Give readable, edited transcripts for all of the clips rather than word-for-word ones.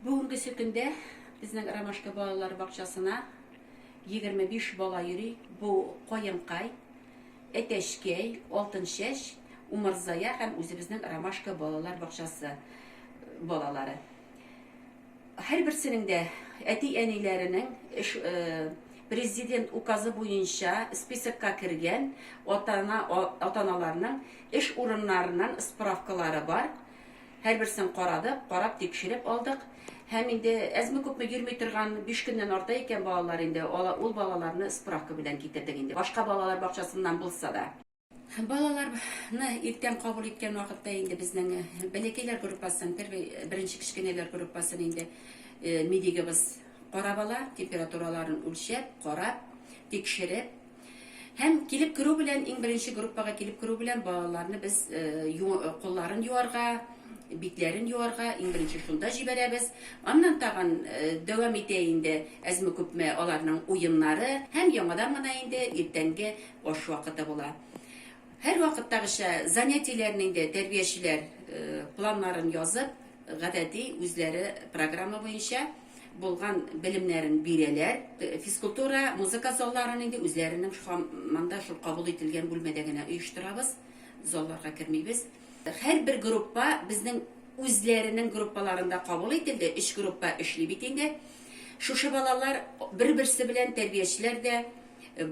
Бүгінгі көндә безнең Ромашка балалар бакчасына 25 бала йөри. Бу Каенкай, Әтәшкәй, Алтынчәч, Умырзая һәм үзебезнең Ромашка балалар бакчасы балалары. Һәрберсенең дә әти-әниләренең президент указы буенча списокка кергән ата-аналарның эш урыннарыннан справкалары бар. Һәрберсен карап тикшереп алдык. Һәм инде әзме-күпме йөрми торган 5 көннән арта икән балалар инде ул балаларны справка белән китердек инде. Башка балалар бакчасыннан булса да. Балаларны иртән кабул иткән вакытта инде безнең бәләкәйләр группасын, беренче кичкенәләр группасын инде медигыбыз карап ала, температураларын үлчәп, карап, тикшереп. Һәм килеп керү белән, иң беренче группага килеп керү белән балаларны без кулларын юарга, битләрен юарга, иң беренче шунда җибәрәбез. Аннан тагын дәвам итә инде әзме-күпме аларның уеннары, һәм яңадан гына инде иртәнге аш вакыты була. Һәр вакыттагыча занятиеләрне инде тәрбиячеләр планнарын язып, гадәти үзләре программа буенча булган белемнәрен бирәләр. Физкультура, музыка залларын инде үзләренең мында шул кабул ителгән бүлмәдә генә оештырабыз. Залларга кермибез. Һәрбер группа безнең үзләренең группаларында кабул ителде. 3 группа эшли бит инде. Шушы балалар бер-берсе белән тәрбиячеләр дә,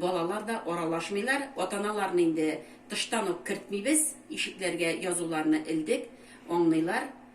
балалар да аралашмыйлар. Ата-аналарны инде тыштан ук кертмибез. Ишекләргә язуларны илдек, аңлыйлар.